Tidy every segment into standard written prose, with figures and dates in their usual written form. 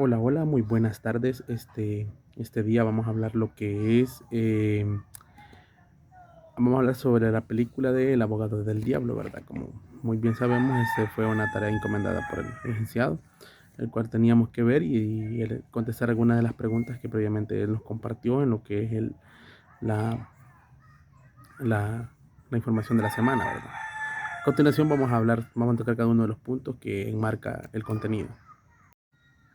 Hola, hola, muy buenas tardes. Este día vamos a hablar lo que es, vamos a hablar sobre la película de El abogado del diablo, ¿verdad? Como muy bien sabemos, fue una tarea encomendada por el licenciado, el cual teníamos que ver y el contestar algunas de las preguntas que previamente él nos compartió en lo que es la, la, la información de la semana, ¿verdad? A continuación vamos a tocar cada uno de los puntos que enmarca el contenido.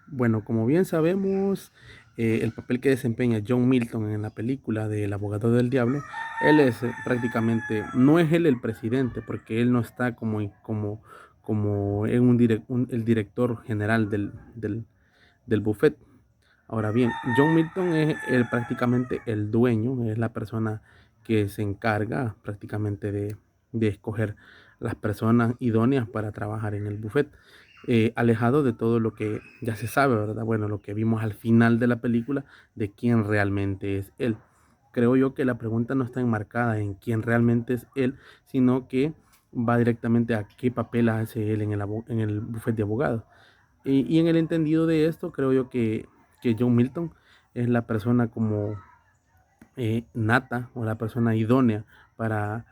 Bueno, como bien sabemos, el papel que desempeña John Milton en la película de El abogado del diablo, él es prácticamente, no es él el presidente, porque él no está como en el director general del buffet. Ahora bien, John Milton es prácticamente el dueño, es la persona que se encarga prácticamente de escoger las personas idóneas para trabajar en el buffet, alejado de todo lo que ya se sabe, ¿verdad? Bueno, lo que vimos al final de la película de quién realmente es él. Creo yo que la pregunta no está enmarcada en quién realmente es él, sino que va directamente a qué papel hace él en el buffet de abogados. Y en el entendido de esto, creo yo que John Milton es la persona como nata o la persona idónea para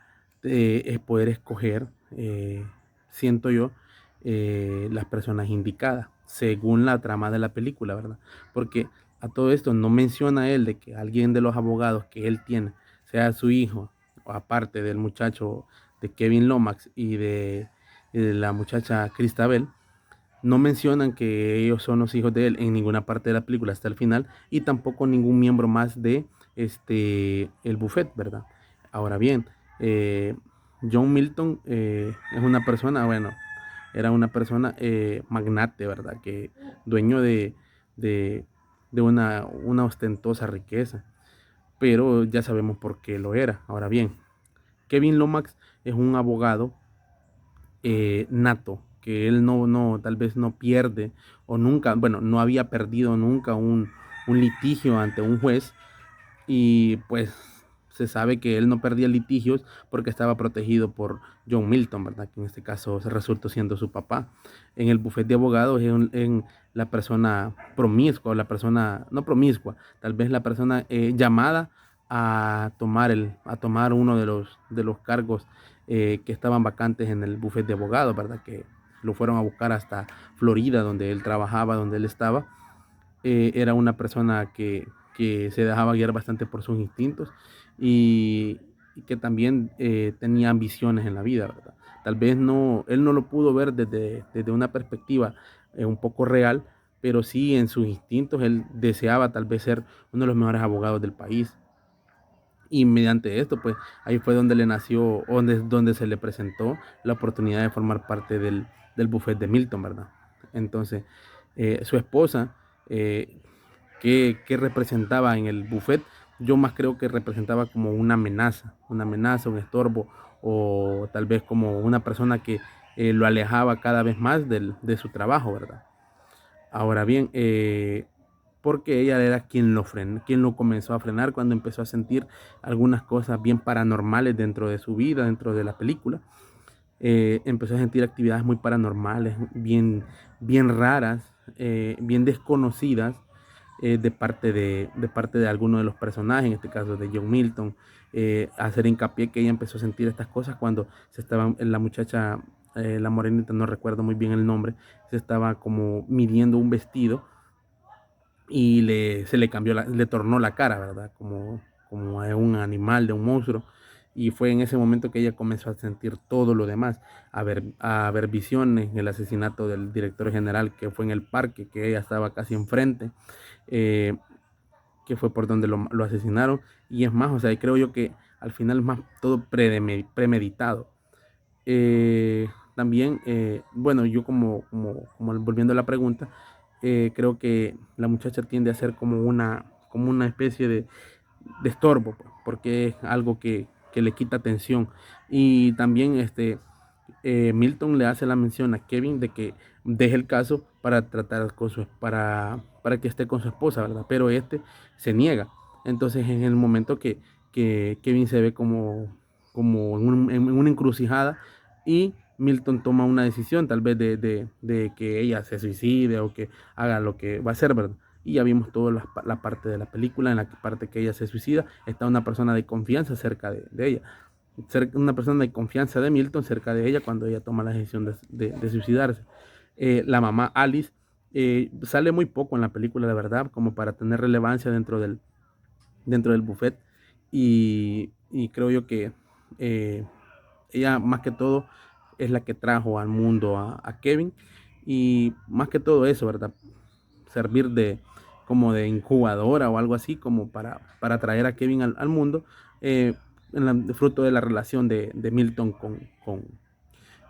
poder escoger, siento yo, las personas indicadas, según la trama de la película, ¿verdad? Porque a todo esto no menciona él de que alguien de los abogados que él tiene, sea su hijo, o aparte del muchacho de Kevin Lomax y de la muchacha Christabel, no mencionan que ellos son los hijos de él en ninguna parte de la película hasta el final y tampoco ningún miembro más de el buffet, ¿verdad? Ahora bien, John Milton es una persona, bueno, era una persona magnate, ¿verdad? Que dueño de, de una ostentosa riqueza, pero ya sabemos por qué lo era. Ahora bien, Kevin Lomax es un abogado nato, que él tal vez no pierde o nunca, bueno, no había perdido nunca un litigio ante un juez y pues se sabe que él no perdía litigios porque estaba protegido por John Milton, ¿verdad? Que en este caso se resultó siendo su papá. En el bufete de abogados, en la persona promiscua, o la persona, no promiscua, tal vez la persona llamada a tomar uno de los cargos que estaban vacantes en el bufete de abogados, ¿verdad? Que lo fueron a buscar hasta Florida, donde él trabajaba, donde él estaba. Era una persona que se dejaba guiar bastante por sus instintos y que también tenía ambiciones en la vida, ¿verdad? Tal vez él no lo pudo ver desde una perspectiva un poco real, pero sí en sus instintos él deseaba tal vez ser uno de los mejores abogados del país. Y mediante esto, pues ahí fue donde le nació, donde se le presentó la oportunidad de formar parte del buffet de Milton, ¿verdad? Entonces, su esposa, eh, que representaba en el buffet, yo más creo que representaba como una amenaza, un estorbo, o tal vez como una persona que lo alejaba cada vez más de su trabajo, ¿verdad? Ahora bien, porque ella era quien lo comenzó a frenar cuando empezó a sentir algunas cosas bien paranormales dentro de su vida, dentro de la película. Empezó a sentir actividades muy paranormales, bien raras, bien desconocidas, de parte de alguno de los personajes, en este caso de John Milton, hacer hincapié que ella empezó a sentir estas cosas cuando la muchacha, la morenita, no recuerdo muy bien el nombre, se estaba como midiendo un vestido y se le cambió, le tornó la cara, ¿verdad? Como a un animal, de un monstruo. Y fue en ese momento que ella comenzó a sentir todo lo demás, a ver visiones, el asesinato del director general que fue en el parque, que ella estaba casi enfrente, eh, que fue por donde lo asesinaron. Y es más, o sea, creo yo que al final es más todo premeditado. También, bueno, yo como volviendo a la pregunta, creo que la muchacha tiende a ser como una especie de estorbo, pues, porque es algo que le quita atención. Y también Milton le hace la mención a Kevin de que deje el caso para tratar para que esté con su esposa, ¿verdad? Pero se niega. Entonces en el momento que Kevin se ve como en una encrucijada y Milton toma una decisión tal vez de que ella se suicide o que haga lo que va a hacer, ¿verdad? Y ya vimos toda la parte de la película, en la parte que ella se suicida, está una persona de confianza cerca de ella, una persona de confianza de Milton cerca de ella cuando ella toma la decisión de suicidarse. La mamá Alice sale muy poco en la película, de verdad, como para tener relevancia dentro del buffet. Y creo yo que eh, ella más que todo es la que trajo al mundo a Kevin. Y más que todo eso, ¿verdad? Servir como de incubadora o algo así, como para traer a Kevin al mundo, eh, fruto de la relación de Milton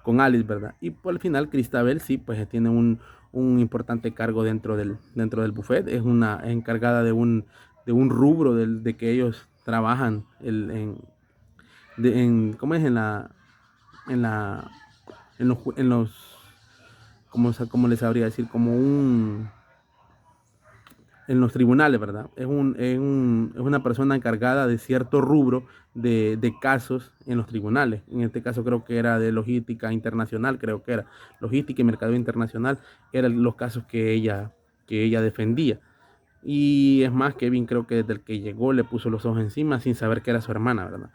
con Alice, ¿verdad? Y por el final, Christabel sí, pues tiene un importante cargo dentro del buffet, es una encargada de un rubro de que ellos trabajan ¿cómo es? En la, en los, ¿cómo les sabría decir? En los tribunales, ¿verdad? Es una persona encargada de cierto rubro de casos en los tribunales. En este caso creo que era de logística internacional, creo que era logística y mercado internacional, eran los casos que ella defendía. Y es más, Kevin creo que desde el que llegó le puso los ojos encima sin saber que era su hermana, ¿verdad?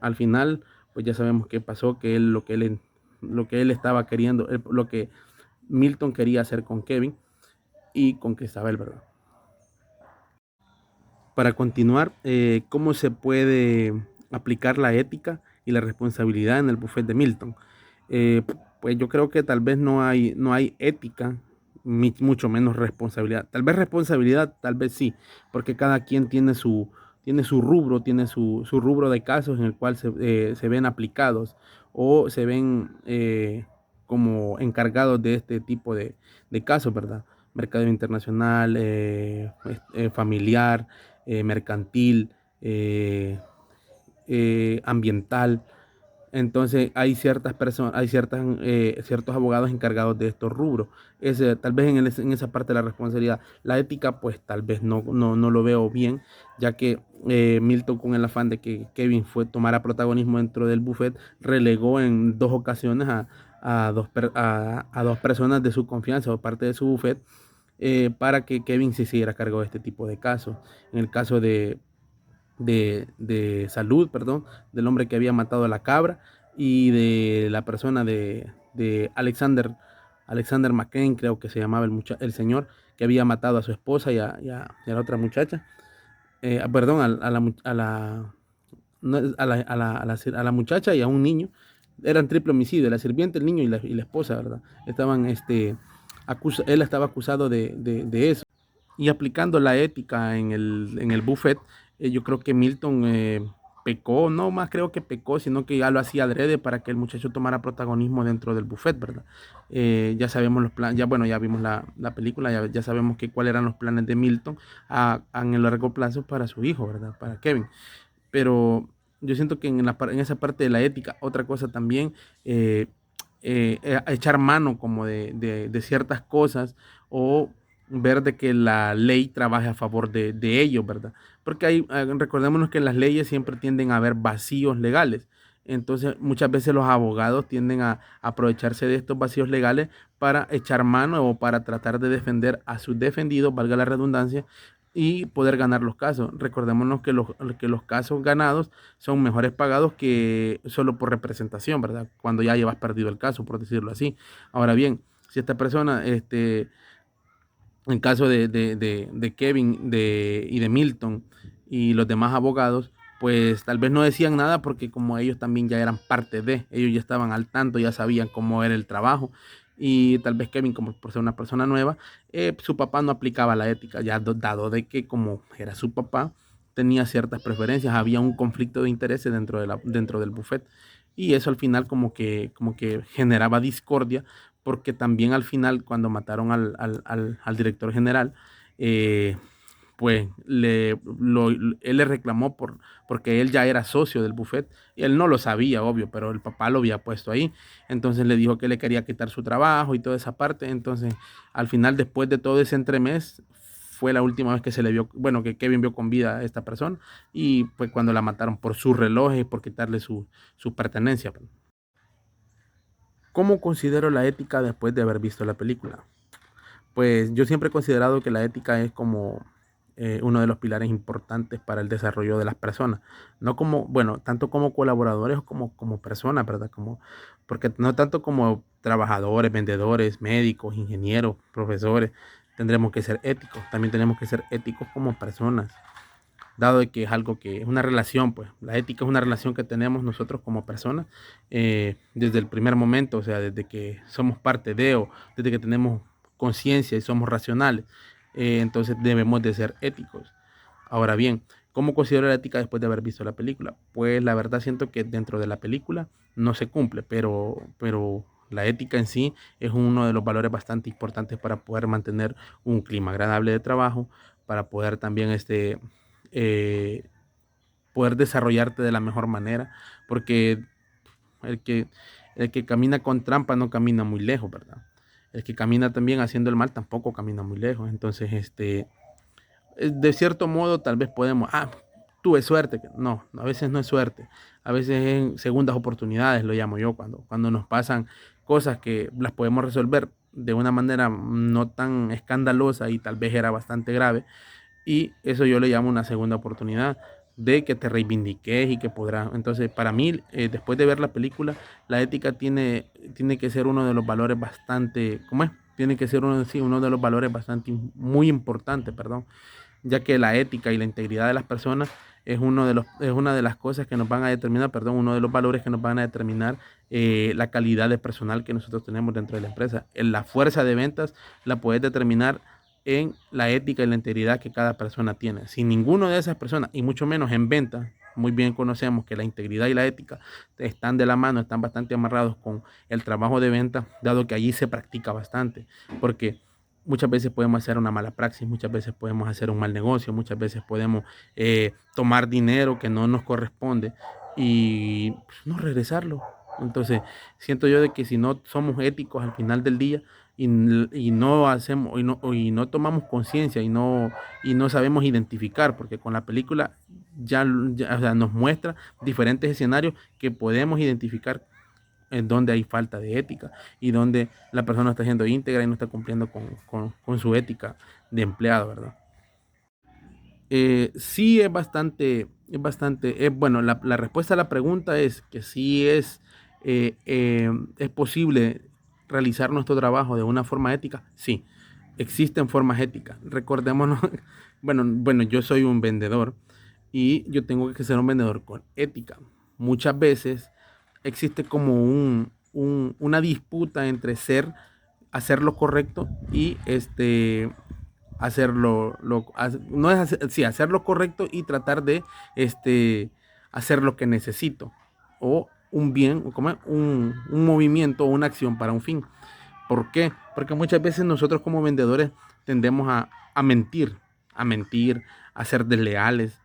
Al final, pues ya sabemos qué pasó, que lo que él estaba queriendo, lo que Milton quería hacer con Kevin y con Isabel, ¿verdad? Para continuar, ¿cómo se puede aplicar la ética y la responsabilidad en el buffet de Milton? Eh, pues yo creo que tal vez no hay ética, mucho menos responsabilidad. Tal vez responsabilidad, tal vez sí, porque cada quien tiene su rubro, tiene su rubro de casos en el cual se ven aplicados o se ven como encargados de este tipo de casos, ¿verdad? Mercado internacional, familiar, mercantil, ambiental. Entonces hay ciertas personas, ciertos abogados encargados de estos rubros. Tal vez en esa parte de la responsabilidad. La ética, pues tal vez no lo veo bien, ya que Milton, con el afán de que Kevin tomara protagonismo dentro del buffet, relegó en 2 ocasiones a dos personas de su confianza o parte de su buffet, para que Kevin se hiciera cargo de este tipo de casos. En el caso de salud, perdón, del hombre que había matado a la cabra y de la persona de Alexander McCain, creo que se llamaba el señor, que había matado a su esposa y a la otra muchacha. Perdón, no, a la muchacha y a un niño. Eran triple homicidio, la sirvienta, el niño y la esposa, ¿verdad? Él estaba acusado de eso. Y aplicando la ética en el buffet, yo creo que Milton pecó, no más creo que pecó, sino que ya lo hacía adrede para que el muchacho tomara protagonismo dentro del buffet, ¿verdad? Ya sabemos los planes, ya bueno, ya vimos la película, ya sabemos cuáles eran los planes de Milton en el largo plazo para su hijo, ¿verdad? Para Kevin. Pero yo siento que en esa parte de la ética, otra cosa también, echar mano como de ciertas cosas o ver de que la ley trabaje a favor de ellos, ¿verdad? Porque recordémonos que en las leyes siempre tienden a haber vacíos legales. Entonces, muchas veces los abogados tienden a aprovecharse de estos vacíos legales para echar mano o para tratar de defender a sus defendidos, valga la redundancia, y poder ganar los casos. Recordémonos que los casos ganados son mejores pagados que solo por representación, ¿verdad? Cuando ya llevas perdido el caso, por decirlo así. Ahora bien, si esta persona, en caso de Kevin y de Milton y los demás abogados, pues tal vez no decían nada porque como ellos también ya eran parte ellos ya estaban al tanto, ya sabían cómo era el trabajo. Y tal vez Kevin, como por ser una persona nueva, su papá no aplicaba la ética, ya dado de que como era su papá, tenía ciertas preferencias, había un conflicto de intereses dentro del buffet. Y eso al final como que generaba discordia, porque también al final cuando mataron al director general, eh, pues él le reclamó porque él ya era socio del buffet y él no lo sabía, obvio, pero el papá lo había puesto ahí. Entonces le dijo que le quería quitar su trabajo y toda esa parte. Entonces, al final, después de todo ese entremés, fue la última vez que se le vio, bueno, que Kevin vio con vida a esta persona, y pues cuando la mataron por sus relojes, por quitarle su pertenencia. ¿Cómo considero la ética después de haber visto la película? Pues yo siempre he considerado que la ética es como uno de los pilares importantes para el desarrollo de las personas. No como, bueno, tanto como colaboradores como personas, ¿verdad? Porque no tanto como trabajadores, vendedores, médicos, ingenieros, profesores, tendremos que ser éticos. También tenemos que ser éticos como personas, dado de que es algo que es una relación, pues la ética es una relación que tenemos nosotros como personas desde el primer momento, o sea, desde que somos parte de o desde que tenemos conciencia y somos racionales, entonces debemos de ser éticos. Ahora bien, ¿cómo considero la ética después de haber visto la película? Pues la verdad siento que dentro de la película no se cumple, pero la ética en sí es uno de los valores bastante importantes para poder mantener un clima agradable de trabajo, para poder también eh, poder desarrollarte de la mejor manera, porque el que, el que camina con trampa no camina muy lejos, ¿verdad? El que camina también haciendo el mal tampoco camina muy lejos. Entonces, de cierto modo, tal vez podemos, tuve suerte. No, a veces no es suerte. A veces en segundas oportunidades, lo llamo yo, cuando nos pasan cosas que las podemos resolver de una manera no tan escandalosa y tal vez era bastante grave, y eso yo le llamo una segunda oportunidad de que te reivindiques y que podrás. Entonces, para mí, después de ver la película, la ética tiene que ser uno de los valores bastante, ¿cómo es? Tiene que ser uno, sí, uno de los valores bastante, muy importantes, perdón, ya que la ética y la integridad de las personas es una de las cosas que nos van a determinar, perdón, uno de los valores que nos van a determinar la calidad de personal que nosotros tenemos dentro de la empresa. En la fuerza de ventas la puedes determinar en la ética y la integridad que cada persona tiene. Si ninguno de esas personas, y mucho menos en ventas, muy bien conocemos que la integridad y la ética están de la mano, están bastante amarrados con el trabajo de venta, dado que allí se practica bastante, porque muchas veces podemos hacer una mala praxis, muchas veces podemos hacer un mal negocio, muchas veces podemos tomar dinero que no nos corresponde y pues, no regresarlo. Entonces, siento yo de que si no somos éticos al final del día y no hacemos y no tomamos conciencia y no sabemos identificar, porque con la película ya, o sea, nos muestra diferentes escenarios que podemos identificar en donde hay falta de ética y donde la persona está siendo íntegra y no está cumpliendo con su ética de empleado, ¿verdad? Sí bueno, la respuesta a la pregunta es que sí es posible realizar nuestro trabajo de una forma ética. Sí, existen formas éticas. Recordémonos, bueno, yo soy un vendedor y yo tengo que ser un vendedor con ética. Muchas veces existe como una disputa entre hacer lo correcto y no es hacer, sí, hacer lo correcto y tratar de hacer lo que necesito o un bien, como un movimiento o una acción para un fin. ¿Por qué? Porque muchas veces nosotros como vendedores tendemos a mentir, a ser desleales,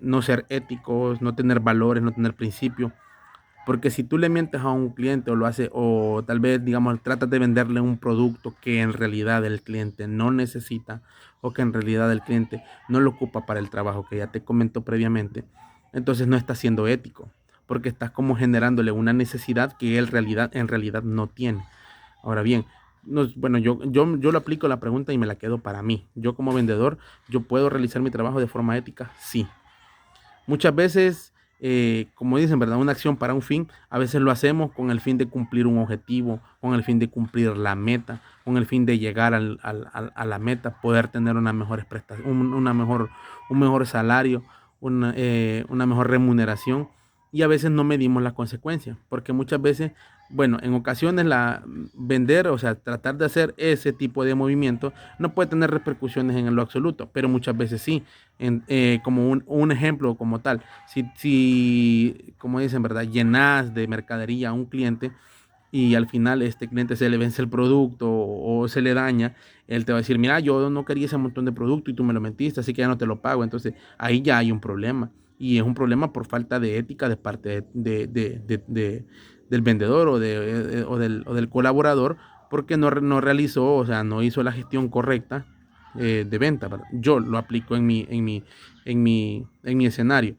no ser éticos, no tener valores, no tener principios. Porque si tú le mientes a un cliente o lo hace, o tal vez, digamos, tratas de venderle un producto que en realidad el cliente no necesita o que en realidad el cliente no lo ocupa para el trabajo que ya te comentó previamente, entonces no estás siendo ético, porque estás como generándole una necesidad que él en realidad no tiene. Ahora bien, bueno, yo lo aplico la pregunta y me la quedo para mí. Yo como vendedor, ¿yo puedo realizar mi trabajo de forma ética? Sí. Muchas veces, como dicen, ¿verdad? Una acción para un fin, a veces lo hacemos con el fin de cumplir un objetivo, con el fin de cumplir la meta, con el fin de llegar a la meta, poder tener una mejor prestación, un mejor salario, una mejor remuneración. Y a veces no medimos las consecuencias, porque muchas veces, bueno, en ocasiones vender, o sea, tratar de hacer ese tipo de movimiento no puede tener repercusiones en lo absoluto, pero muchas veces sí como un ejemplo como tal. Si, como dicen, ¿verdad? Llenas de mercadería a un cliente y al final este cliente se le vence el producto o se le daña, él te va a decir, mira, yo no quería ese montón de producto y tú me lo mentiste, así que ya no te lo pago. Entonces ahí ya hay un problema. Y es un problema por falta de ética de parte del vendedor o del colaborador, porque no realizó, o sea, no hizo la gestión correcta de venta, ¿verdad? Yo lo aplico en mi escenario.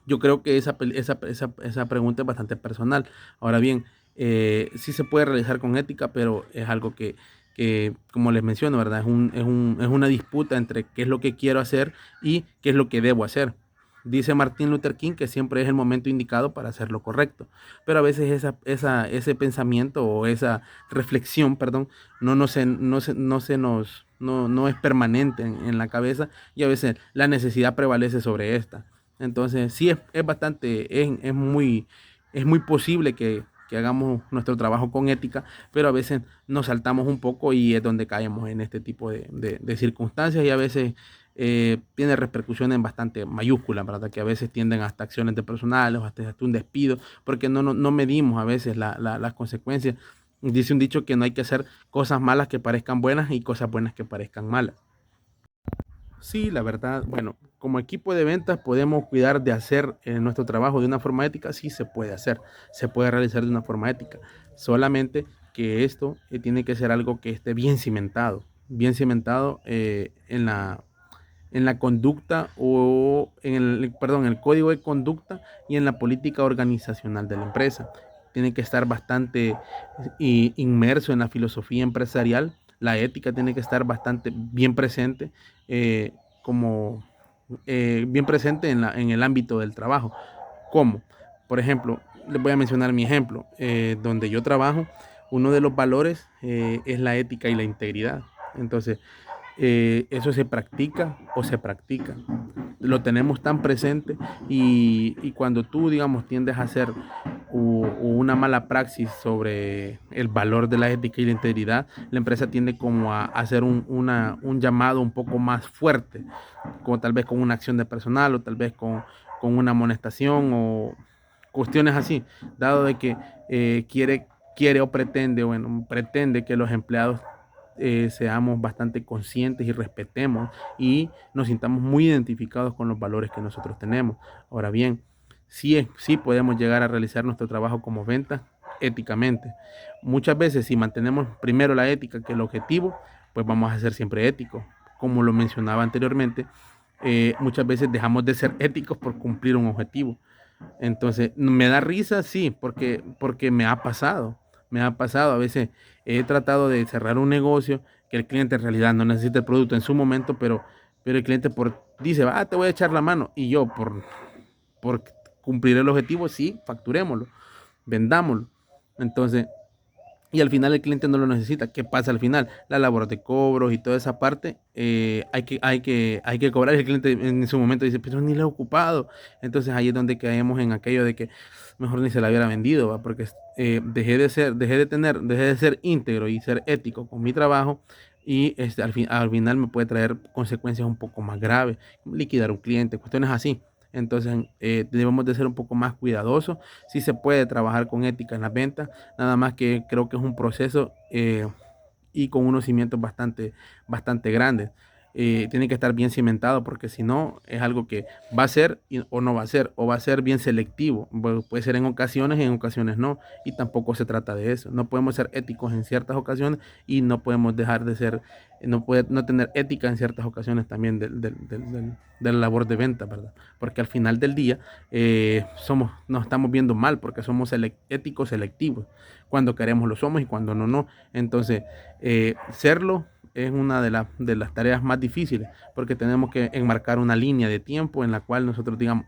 Yo creo que esa pregunta es bastante personal. Ahora bien, sí se puede realizar con ética, pero es algo que como les menciono, ¿verdad? Es una disputa entre qué es lo que quiero hacer y qué es lo que debo hacer. Dice Martin Luther King que siempre es el momento indicado para hacer lo correcto, pero a veces ese pensamiento o esa reflexión, perdón, no es permanente en la cabeza, y a veces la necesidad prevalece sobre esta. Entonces, sí es bastante, es muy posible que hagamos nuestro trabajo con ética, pero a veces nos saltamos un poco y es donde caemos en este tipo de circunstancias, y a veces tiene repercusiones bastante mayúsculas, ¿verdad? Que a veces tienden hasta acciones de personales o hasta un despido, porque no medimos a veces las consecuencias. Dice un dicho que no hay que hacer cosas malas que parezcan buenas y cosas buenas que parezcan malas. Sí, la verdad, bueno, como equipo de ventas podemos cuidar de hacer nuestro trabajo de una forma ética, sí se puede hacer, se puede realizar de una forma ética, solamente que esto tiene que ser algo que esté bien cimentado en la conducta o perdón, en el código de conducta y en la política organizacional de la empresa. Tiene que estar bastante inmerso en la filosofía empresarial. La ética tiene que estar bastante bien presente, eh, como bien presente en el ámbito del trabajo. ¿Cómo? Por ejemplo, les voy a mencionar mi ejemplo. Donde yo trabajo, uno de los valores es la ética y la integridad. Entonces, eso se practica o se practica. Lo tenemos tan presente, y cuando tú, digamos, tiendes a hacer una mala praxis sobre el valor de la ética y la integridad, la empresa tiende como a hacer un llamado un poco más fuerte, como tal vez con una acción de personal o tal vez con una amonestación o cuestiones así, dado de que quiere o pretende, bueno, pretende que los empleados seamos bastante conscientes y respetemos y nos sintamos muy identificados con los valores que nosotros tenemos. Ahora bien, sí podemos llegar a realizar nuestro trabajo como venta éticamente. Muchas veces, si mantenemos primero la ética que el objetivo, pues vamos a ser siempre éticos. Como lo mencionaba anteriormente, muchas veces dejamos de ser éticos por cumplir un objetivo. Entonces, me da risa, sí, porque me ha pasado, a veces he tratado de cerrar un negocio que el cliente en realidad no necesita el producto en su momento, pero el cliente dice, te voy a echar la mano, y yo por cumplir el objetivo, sí, facturémoslo, vendámoslo. Entonces, y al final el cliente no lo necesita. ¿Qué pasa al final? La labor de cobros y toda esa parte, hay que cobrar, y el cliente en su momento dice, pero ni lo he ocupado. Entonces ahí es donde caemos en aquello de que mejor ni se la hubiera vendido, ¿va? Porque dejé de ser íntegro y ser ético con mi trabajo, y al final me puede traer consecuencias un poco más graves, liquidar un cliente, cuestiones así. Entonces debemos de ser un poco más cuidadosos. Si se puede trabajar con ética en las ventas, nada más que creo que es un proceso y con unos cimientos bastante grandes. Tiene que estar bien cimentado, porque si no es algo que va a ser o no va a ser, o va a ser bien selectivo. Bueno, puede ser en ocasiones y en ocasiones no, y tampoco se trata de eso. No podemos ser éticos en ciertas ocasiones y no podemos dejar de ser, no tener ética en ciertas ocasiones también de la labor de venta, ¿verdad? Porque al final del día nos estamos viendo mal porque somos éticos selectivos. Cuando queremos lo somos y cuando no. Entonces, serlo es una de las tareas más difíciles, porque tenemos que enmarcar una línea de tiempo en la cual nosotros digamos,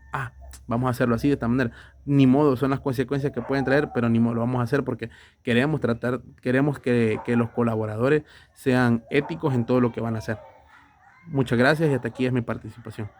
vamos a hacerlo así, de esta manera. Ni modo, son las consecuencias que pueden traer, pero ni modo, lo vamos a hacer porque queremos que los colaboradores sean éticos en todo lo que van a hacer. Muchas gracias, y hasta aquí es mi participación.